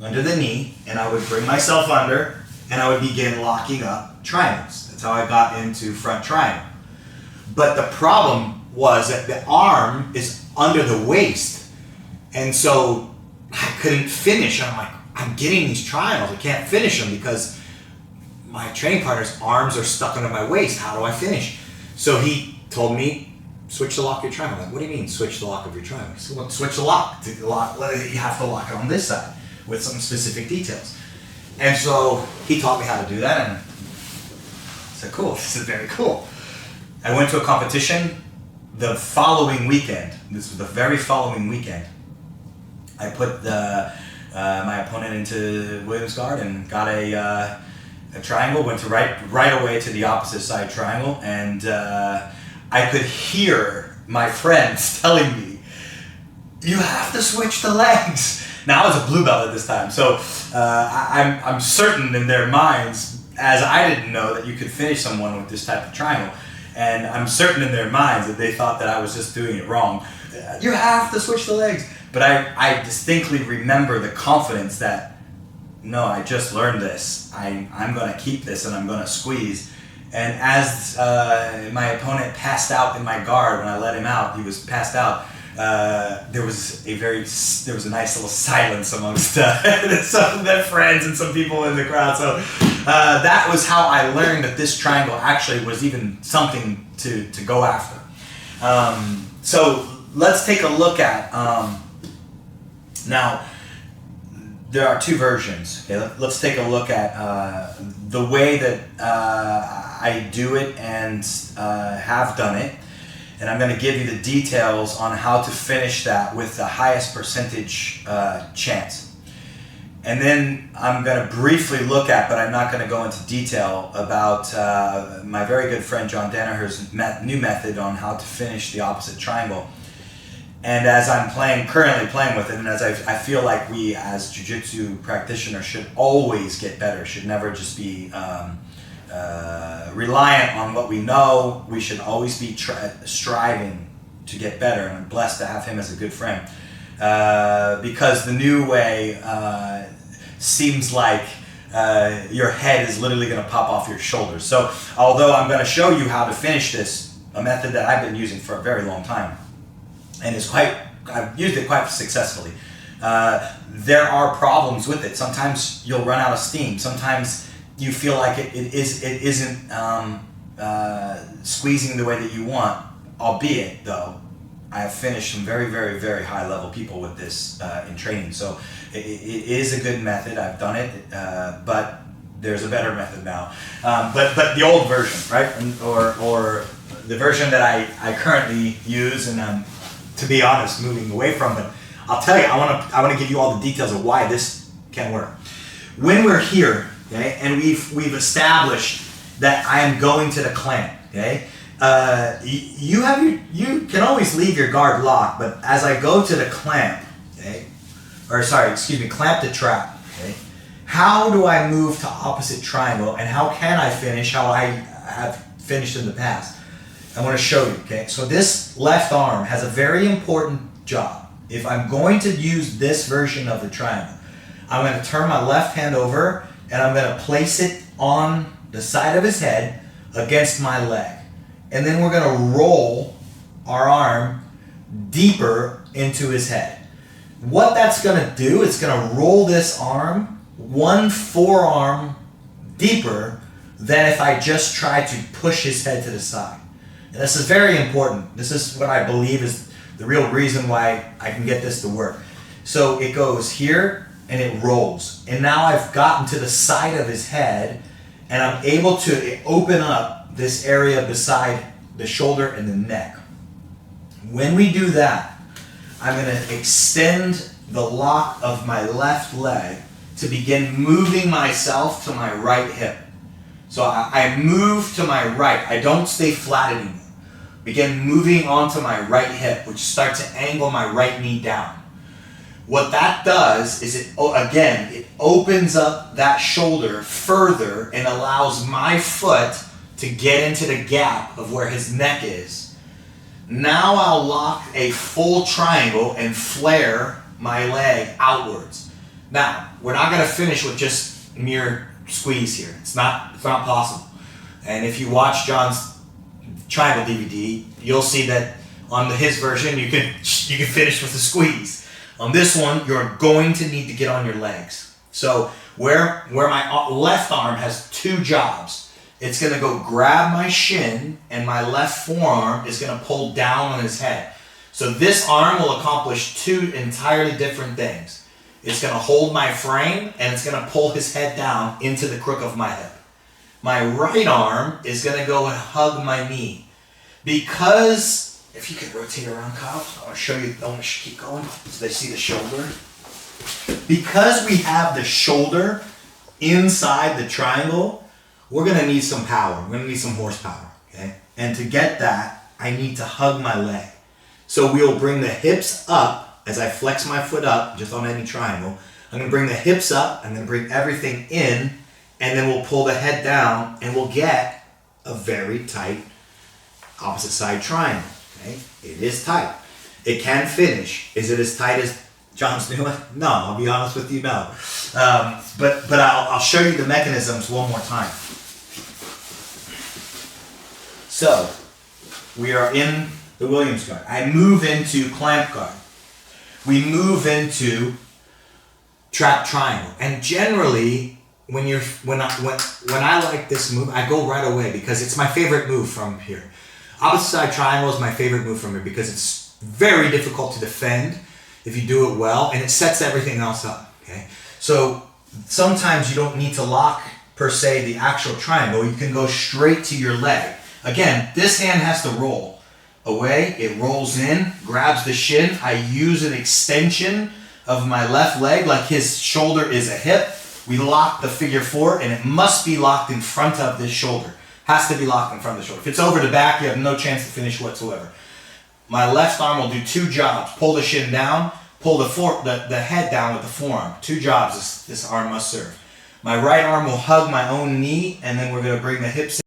under the knee, and I would bring myself under, and I would begin locking up triangles. That's how I got into front triangle. But the problem was that the arm is under the waist, and so I couldn't finish. I'm like, I'm getting these triangles, I can't finish them because my training partner's arms are stuck under my waist. How do I finish? So he told me, switch the lock of your triangle. I'm like, what do you mean switch the lock of your triangle? He said, well, switch the lock. You have to lock it on this side with some specific details. And so he taught me how to do that, and I said, cool, this is very cool. I went to a competition the following weekend. This was the very following weekend. I put my opponent into Williams guard and got a triangle, went to right away to the opposite side triangle, and I could hear my friends telling me, you have to switch the legs. Now I was a blue belt at this time, so I'm certain in their minds, as I didn't know that you could finish someone with this type of triangle, and I'm certain in their minds that they thought that I was just doing it wrong. You have to switch the legs. But I distinctly remember the confidence that, no, I just learned this. I'm going to keep this and I'm going to squeeze. And as my opponent passed out in my guard, when I let him out, he was passed out. There was a nice little silence amongst some of their friends and some people in the crowd. So that was how I learned that this triangle actually was even something to go after. So let's take a look at, now there are two versions. Okay, let's take a look at the way that I do it and have done it. And I'm going to give you the details on how to finish that with the highest percentage chance. And then I'm going to briefly look at, but I'm not going to go into detail, about my very good friend John Danaher's new method on how to finish the opposite triangle. And as I'm currently playing with it, and as I feel like we as jiu-jitsu practitioners should always get better, should never just be reliant on what we know. We should always be striving to get better, and I'm blessed to have him as a good friend, because the new way seems like your head is literally going to pop off your shoulders. So although I'm going to show you how to finish this, a method that I've been using for a very long time, and I've used it quite successfully, there are problems with it. Sometimes you'll run out of steam. Sometimes you feel like it isn't squeezing the way that you want, albeit, though, I have finished some very, very, very high level people with this in training. So it is a good method. I've done it, but there's a better method now. But the old version, right? Or the version that I currently use, and I'm, to be honest, moving away from it. I'll tell you, I want to give you all the details of why this can work. When we're here, okay, and we've established that I am going to the clamp, okay, you can always leave your guard locked, but as I go to the clamp, okay, clamp to trap, okay, how do I move to opposite triangle, and how can I finish how I have finished in the past? I want to show you, okay? So this left arm has a very important job. If I'm going to use this version of the triangle, I'm going to turn my left hand over and I'm going to place it on the side of his head against my leg. And then we're going to roll our arm deeper into his head. What that's going to do, it's going to roll this arm one forearm deeper than if I just try to push his head to the side. And this is very important. This is what I believe is the real reason why I can get this to work. So it goes here and it rolls. And now I've gotten to the side of his head and I'm able to open up this area beside the shoulder and the neck. When we do that, I'm going to extend the lock of my left leg to begin moving myself to my right hip. So I move to my right. I don't stay flat anymore. Begin moving onto my right hip, which starts to angle my right knee down. What that does is it opens up that shoulder further and allows my foot to get into the gap of where his neck is. Now I'll lock a full triangle and flare my leg outwards. Now, we're not going to finish with just mere squeeze here. It's not possible. And if you watch John's triangle DVD, you'll see that on his version, you can finish with a squeeze. On this one, you're going to need to get on your legs. So where my left arm has two jobs, it's going to go grab my shin, and my left forearm is going to pull down on his head. So this arm will accomplish two entirely different things. It's going to hold my frame, and it's going to pull his head down into the crook of my hip. My right arm is going to go and hug my knee. Because, if you could rotate around, Kyle, I want to show you, I want to keep going so they see the shoulder. Because we have the shoulder inside the triangle, we're going to need some power. We're going to need some horsepower, okay? And to get that, I need to hug my leg. So we'll bring the hips up as I flex my foot up, just on any triangle. I'm going to bring the hips up, I'm going to bring everything in, and then we'll pull the head down, and we'll get a very tight opposite side triangle, okay? It is tight. It can finish. Is it as tight as John's doing? No, I'll be honest with you, no. But I'll show you the mechanisms one more time. So, we are in the Williams guard. I move into clamp guard. We move into trap triangle. And generally, when I like this move, I go right away because it's my favorite move from here. Opposite side triangle is my favorite move from here because it's very difficult to defend if you do it well, and it sets everything else up, okay? So sometimes you don't need to lock, per se, the actual triangle. You can go straight to your leg. Again, this hand has to roll away. It rolls in, grabs the shin. I use an extension of my left leg like his shoulder is a hip. We lock the figure four, and it must be locked in front of this shoulder. Has to be locked in front of the shoulder. If it's over the back, you have no chance to finish whatsoever. My left arm will do two jobs. Pull the shin down, pull the head down with the forearm. Two jobs this arm must serve. My right arm will hug my own knee, and then we're going to bring the hips in.